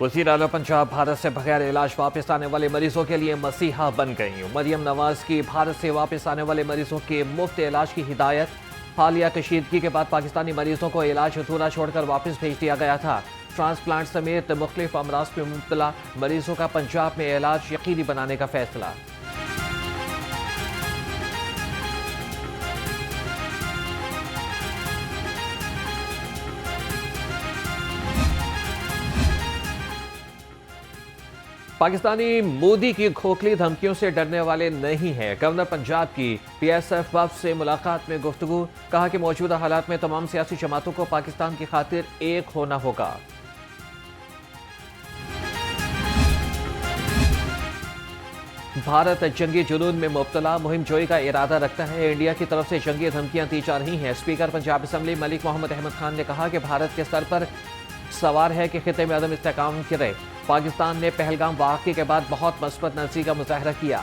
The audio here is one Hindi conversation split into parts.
वज़ीर आला पंजाब भारत से बगैर इलाज वापस आने वाले मरीजों के लिए मसीहा बन गई। मरियम नवाज की भारत से वापस आने वाले मरीजों के मुफ्त इलाज की हिदायत। हालिया कशीदगी के बाद पाकिस्तानी मरीजों को इलाज अधूरा छोड़कर वापस भेज दिया गया था। ट्रांसप्लांट समेत मुख्तलिफ अमराज में मुब्तला मरीजों का पंजाब में इलाज यकीनी बनाने का फैसला। पाकिस्तानी मोदी की खोखली धमकियों से डरने वाले नहीं हैं। गवर्नर पंजाब की PSF वफ़द से मुलाकात में गुफ्तगू। कहा कि मौजूदा हालात में तमाम सियासी जमातों को पाकिस्तान की खातिर एक होना होगा। भारत जंगी जुनून में मुब्तला, मुहिम जोई का इरादा रखता है। इंडिया की तरफ से जंगी धमकियां दी जा रही हैं। स्पीकर पंजाब असम्बली मलिक मोहम्मद अहमद खान ने कहा कि भारत के सर पर सवार है कि खिते में अदम इस्तेहकाम करे। पाकिस्तान ने पहलगाम वाक़े के बाद बहुत मस्बत नज़री का मुजाहरा किया।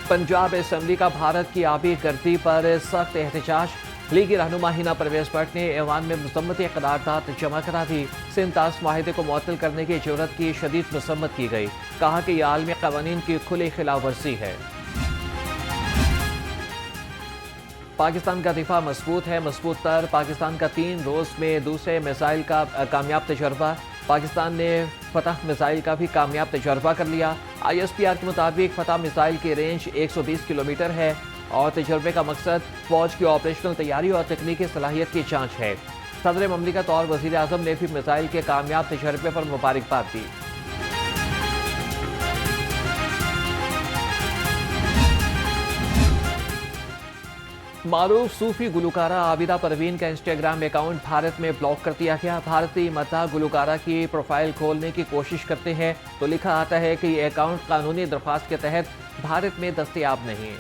पंजाब असम्बली का भारत की आबी गर्दी पर सख्त एहतजाज। लीगी रहनुमा हिना परवेज भट्ट ने ऐवान में मुज़म्मती करारदाद जमा करा दी। सिंध ताश माहिदे को मुअत्तल करने की जरूरत की शदीद मसम्मत की गई। कहा कि यह आलमी क़वानीन की खुली खिलाफ वर्जी है। पाकिस्तान का दिफा मजबूत है, मजबूत तर। पाकिस्तान का 3 रोज़ में दूसरे मिसाइल का कामयाब तजर्बा। पाकिस्तान ने फतह मिसाइल का भी कामयाब तजर्बा कर लिया। ISPR के मुताबिक फतह मिसाइल की रेंज 120 किलोमीटर है और तजर्बे का मकसद फौज की ऑपरेशनल तैयारी और तकनीकी सलाहियत की जाँच है। सदर ममलिकत और वज़ीर आज़म ने भी मिसाइल के कामयाब तजर्बे पर मुबारकबाद दी। मारूफ सूफी गुलकारा आबिदा परवीन का इंस्टाग्राम अकाउंट भारत में ब्लॉक कर दिया गया। भारतीय मद्दाह गुलकारा की प्रोफाइल खोलने की कोशिश करते हैं तो लिखा आता है कि यह अकाउंट कानूनी दरख्वास्त के तहत भारत में दस्तयाब नहीं।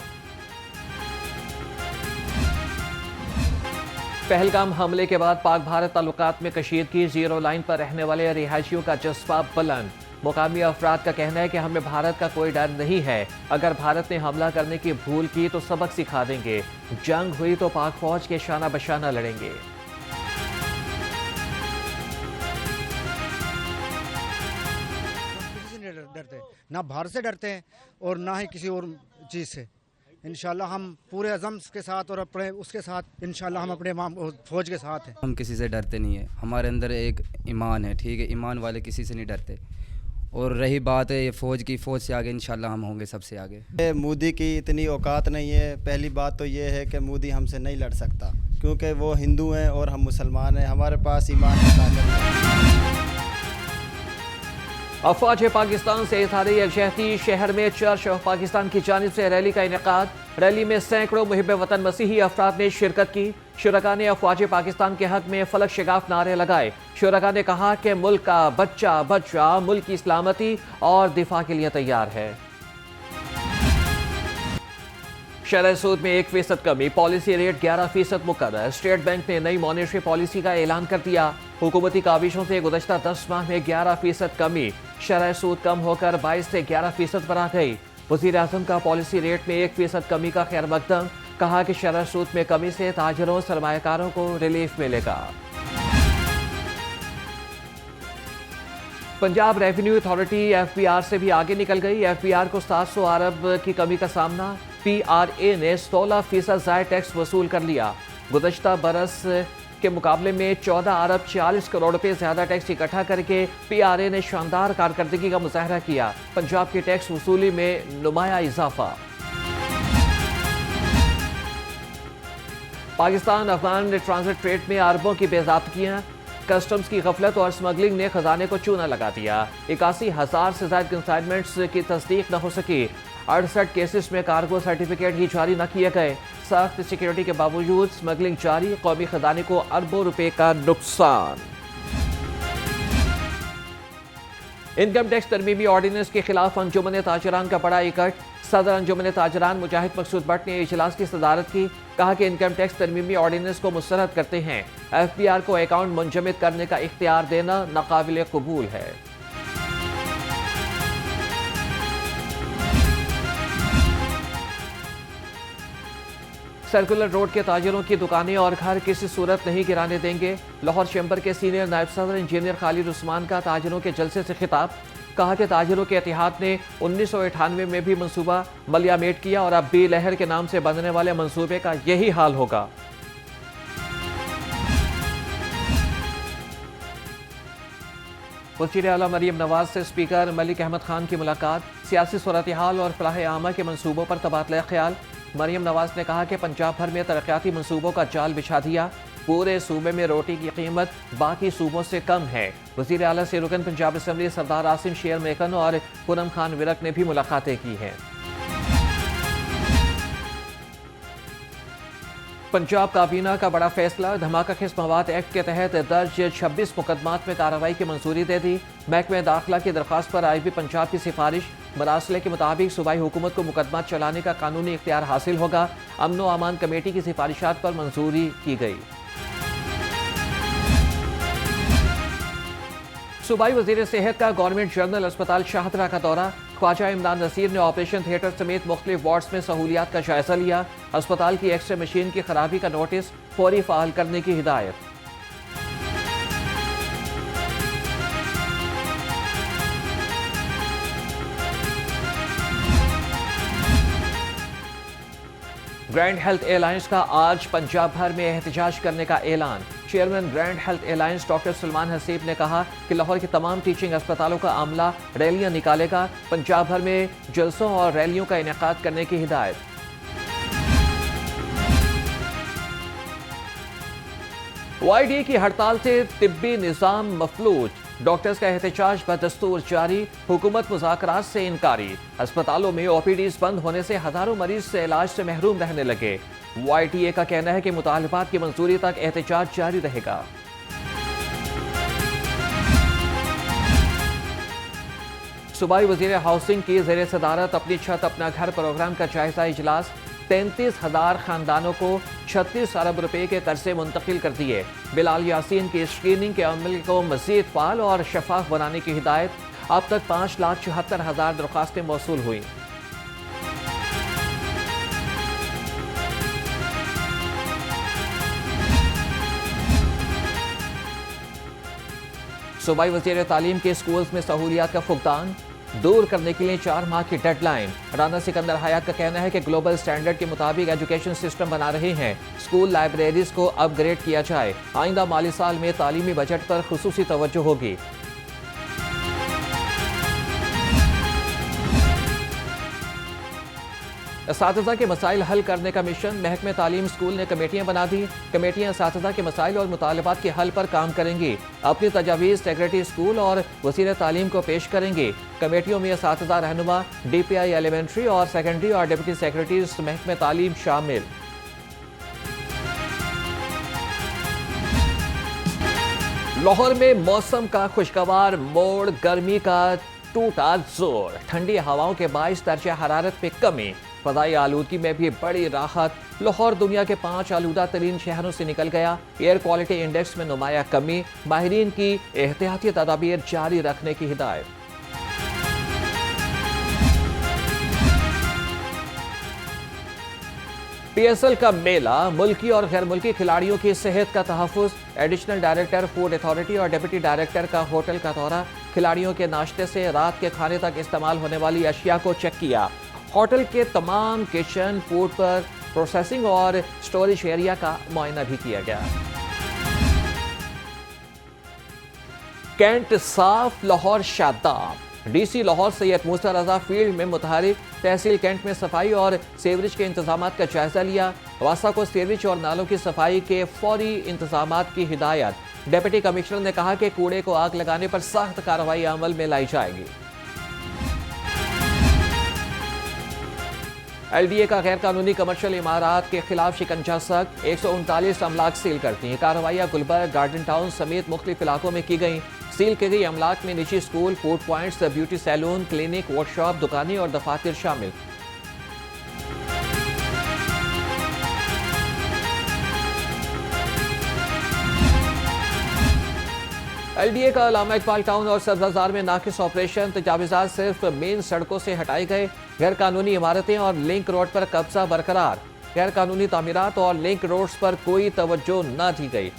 पहलगाम हमले के बाद पाक भारत ताल्लुकात में कशीदगी। जीरो लाइन पर रहने वाले रिहायशियों का जज्बा बुलंद। मुकामी अफराद का कहना है कि हमें भारत का कोई डर नहीं है। अगर भारत ने हमला करने की भूल की तो सबक सिखा देंगे। जंग हुई तो पाक फौज के शाना बशाना लड़ेंगे। किसी से नहीं डरते, ना भारत से डरते हैं और ना ही किसी और चीज़ से। इंशाल्लाह हम पूरे अज़म के साथ और अपने उसके साथ इंशाल्लाह हम अपने फौज के साथ हैं। हम किसी से डरते नहीं है। हमारे अंदर एक ईमान है, ठीक है। ईमान वाले किसी से नहीं डरते। और रही बात है ये फ़ौज की, फ़ौज से आगे इंशाल्लाह हम होंगे सबसे आगे। मोदी की इतनी औकात नहीं है। पहली बात तो ये है कि मोदी हमसे नहीं लड़ सकता क्योंकि वो हिंदू हैं और हम मुसलमान हैं। हमारे पास ईमान की ताकत है। अफवाज पाकिस्तान से इज़हारे यकजहती। शहर में चर्च ऑफ पाकिस्तान की जानिब से रैली का इनेकाद। रैली में सैकड़ों मुहिब वतन मसीही अफराद ने शिरकत की। शुरका ने अफवाज पाकिस्तान के हक में फलक शिगाफ नारे लगाए। शुरका ने कहा कि मुल्क का बच्चा बच्चा मुल्क की सलामती और दिफा के लिए तैयार है। शरह सूद में 1% कमी। पॉलिसी रेट 11% मुकर्रर। स्टेट बैंक ने नई मॉनेटरी पॉलिसी का ऐलान कर दिया। हुकूमती काविशों से गुज़श्ता 10 माह में 11% कमी। शरह सूद कम होकर 22 से 11% पर आ गई। वज़ीर आज़म का पॉलिसी रेट में 1% कमी का खैर मकदम। कहा कि शरह सूद में कमी से ताजरों सरमायाकारों को रिलीफ मिलेगा। पंजाब रेवेन्यू अथॉरिटी FBR से भी आगे निकल गई। FBR को 700 अरब की कमी का सामना। PRA ने 16% ज़ायद टैक्स वसूल कर लिया। गुज़श्ता बरस के मुकाबले में 14 अरब 40 करोड़ रुपए ज्यादा टैक्स इकट्ठा करके PRA ने शानदार कारकर्दगी का मुजाहरा किया। पंजाब की टैक्स वसूली में नुमाया इजाफा। पाकिस्तान अफगान ट्रांजिट ट्रेड में अरबों की बेज़ाब्तियां। कस्टम्स की गफलत और स्मगलिंग ने खजाने को चूना लगा दिया। 81,000 से ज्यादा कंसाइनमेंट्स की तस्दीक न हो सकी। 68 केसेस में कार्गो सर्टिफिकेट ही जारी न किए गए। सख्त सिक्योरिटी के बावजूद स्मगलिंग जारी। कौमी खजाने को अरबों रुपए का नुकसान। इनकम टैक्स तरमीमी ऑर्डिनेंस के खिलाफ अंजुमन ताजरान का बड़ा इकट्ठ। सदर अंजुमन ताजरान मुजाहिद मकसूद भट्ट ने इजलास की सदारत की। कहा कि इनकम टैक्स तरमीमी ऑर्डिनेंस को मुस्तरद करते हैं। FBR को अकाउंट मुंजमद करने का इख्तियार देना नाकाबिल कबूल है। सर्कुलर रोड के ताजिरों की दुकानें और घर किसी सूरत नहीं गिराने देंगे। लाहौर चैम्बर के सीनियर नायब सदर इंजीनियर खालिद उस्मान का ताजिरों के जलसे से खिताब। कहा कि ताजिरों के इतिहाद ने 1998 में भी मंसूबा मलियामेट किया और अब भी लहर के नाम से बनने वाले मंसूबे का यही हाल होगा। वज़ीर आला मरीम नवाज से स्पीकर मलिक अहमद खान की मुलाकात। सियासी सूरत-ए-हाल और फलाह आमा के मंसूबों पर तबादला ख्याल। मरीम नवाज ने कहा कि पंजाब भर में तरक्याती मंसूबों का जाल बिछा दिया। पूरे सूबे में रोटी की कीमत बाकी सूबों से कम है। वज़ीर आला से रुकन पंजाब असम्बली सरदार आसिम शेर मेकन और पूनम खान विरक ने भी मुलाकातें की हैं। पंजाब काबीना का बड़ा फैसला। धमाका खेज मवाद एक्ट के तहत दर्ज 26 मुकदमात में कार्रवाई की मंजूरी दे दी। महकमे दाखिला की दरख्वास्त पर IB पंजाब की सिफारिश। मरासले के मुताबिक सूबाई हुकूमत को मुकदमा चलाने का कानूनी इख्तियार हासिल होगा। अमन व अमान कमेटी की सिफारिशात पर मंजूरी की गई। सूबाई वजीर सेहत का गवर्नमेंट जनरल अस्पताल शाहदरा का दौरा। ख्वाजा इमरान नसीर ने ऑपरेशन थिएटर समेत मुख्तलिफ वार्ड्स में सहूलियात का जायजा लिया। अस्पताल की एक्सरे मशीन की खराबी का नोटिस फौरी फाल करने की हिदायत। ग्रैंड हेल्थ एलायंस का आज पंजाब भर में एहतजाज करने का ऐलान। Chairman grand health alliance doctor Salman Haseeb ने कहा कि लाहौर के तमाम टीचिंग अस्पतालों का अमला रैलियां निकालेगा। पंजाब भर में जलसों और रैलियों का इनेकाद करने की हिदायत। YDA की हड़ताल से तिब्बी निज़ाम मफलूज। डॉक्टर्स का एहतजाज बदस्तूर जारी। हुकूमत मुज़ाकरात से इनकारी। अस्पतालों में OPDs बंद होने से हजारों मरीज से इलाज से महरूम रहने लगे। YTA का कहना है कि मुतालबात की मंजूरी तक एहतजाज जारी रहेगा। सूबाई वजीर हाउसिंग की ज़ेर सदारत अपनी छत अपना घर प्रोग्राम का जायजा इजलास। 33,000 खानदानों को 36 अरब रुपए के कर्जे मुंतकिल कर दिए। बिलाल यासीन की स्क्रीनिंग के अमल को मजीद फाल और शफाफ बनाने की हिदायत। अब तक 5,74,000 दरख्वास्तें मौसूल हुई। सूबाई वज़ीर तालीम के स्कूल्स में सहूलियात का फुकदान दूर करने के लिए 4 माह की डेडलाइन। राना सिकंदर हयात का कहना है कि ग्लोबल स्टैंडर्ड के मुताबिक एजुकेशन सिस्टम बना रहे हैं। स्कूल लाइब्रेरीज को अपग्रेड किया जाए। आइंदा माली साल में तालीमी बजट पर खुसूसी तवज्जो होगी। असातिज़ा के मसाइल हल करने का मिशन। महकमे तालीम स्कूल ने कमेटियां बना दी। कमेटियां असातिज़ा के मसाइल और मुतालबात के हल पर काम करेंगी। अपनी तजावीज़ सेक्रेटरी स्कूल और वज़ीर तालीम को पेश करेंगे। कमेटियों में असातिज़ा रहनुमा, DPI एलिमेंट्री और सेकेंडरी और डिप्टी सेक्रेटरीज महकमे तालीम शामिल। लाहौर में मौसम का खुशगवार मोड़। गर्मी का टूटा जोर। ठंडी हवाओं के बाइस दर्जा हरारत में कमी। फ़ज़ाई आलूदगी में भी बड़ी राहत। लाहौर दुनिया के 5 आलूदा तरीन शहरों से निकल गया। एयर क्वालिटी इंडेक्स में नुमाया कमी। माहिरीन की एहतियाती तदाबीर जारी रखने की हिदायत। PSL का मेला। मुल्की और गैर मुल्की खिलाड़ियों की सेहत का तहफ़्फ़ुज़। एडिशनल डायरेक्टर फूड अथॉरिटी और डिप्टी डायरेक्टर का होटल का दौरा। खिलाड़ियों के नाश्ते से रात के खाने तक इस्तेमाल होने वाली अशिया को चेक किया। होटल के तमाम किचन, फूड पर प्रोसेसिंग और स्टोरेज एरिया का मुआयना भी किया गया। कैंट साफ, लाहौर शादाब। DC लाहौर सैयद मूसा रजा फील्ड में मुतहरिक। तहसील कैंट में सफाई और सीवरेज के इंतजाम का जायजा लिया। वासा को सीवरेज और नालों की सफाई के फौरी इंतजाम की हिदायत। डिप्टी कमिश्नर ने कहा कि कूड़े को आग लगाने पर सख्त कार्रवाई अमल में लाई जाएगी। LDA का गैर कानूनी कमर्शियल इमारात के खिलाफ शिकंजा सख्त। 139 अमलाक सील करती हैं। कार्रवाइयाँ गुलबर्ग, गार्डन टाउन समेत मुख्तलिफ इलाकों में की गई। सील की गई अमलाक में निजी school, food points, beauty salon, clinic, workshop, दुकानें और दफातर शामिल। LDA का अल्लामा इकबाल टाउन और सब्जाजार में नाकिस ऑपरेशन। तजावीज़ात सिर्फ मेन सड़कों से हटाए गए। गैर कानूनी इमारतें और लिंक रोड पर कब्जा बरकरार। गैर कानूनी तामीरात और लिंक रोड्स पर कोई तवज्जो न दी गई।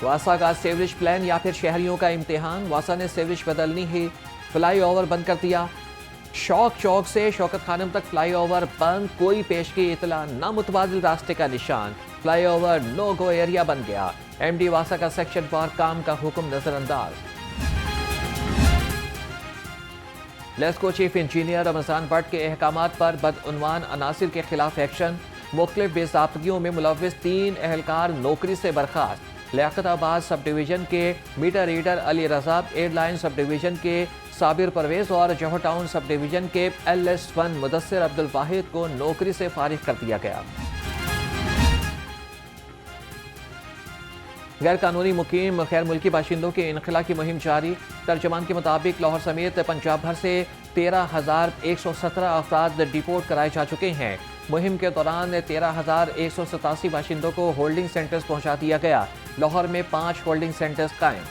वासा का सीवरेज प्लान या फिर शहरियों का इम्तिहान, वासा ने सीवरेज बदलनी ही फ्लाईओवर बंद कर दिया। शौक चौक से शौकत खानम तक फ्लाईओवर बंद, कोई पेशगी इतला न, मुतबादिल रास्ते का निशान, फ्लाईओवर नो गो एरिया बन गया। एमडी वासा का सेक्शन 4 काम का हुक्म नजरअंदाज। लेस्को चीफ इंजीनियर रमजान भट्ट के अहकामात पर बदउनवान अनासिर के खिलाफ एक्शन, मुख्तलिफ बेज़ाब्तगियों में मुलव्विस 3 एहलकार नौकरी से बर्खास्त। लियाकताबाद सब डिवीजन के मीटर रीडर अली रजा, एयरलाइन सब डिवीजन के साबिर परवेज और जौहर टाउन सब डिवीजन के LS1 मुदस्सिर अब्दुल वाहिद को नौकरी से फारिग कर दिया गया। गैर कानूनी मुकीम गैर मुल्की बाशिंदों के इनखला की मुहिम जारी। तर्जमान के मुताबिक लाहौर समेत पंजाब भर से 13,117 अफराद डिपोर्ट कराए जा चुके हैं। मुहिम के दौरान 13,187 बाशिंदों को होल्डिंग सेंटर्स पहुंचा दिया गया। लाहौर में 5 होल्डिंग सेंटर्स कायम।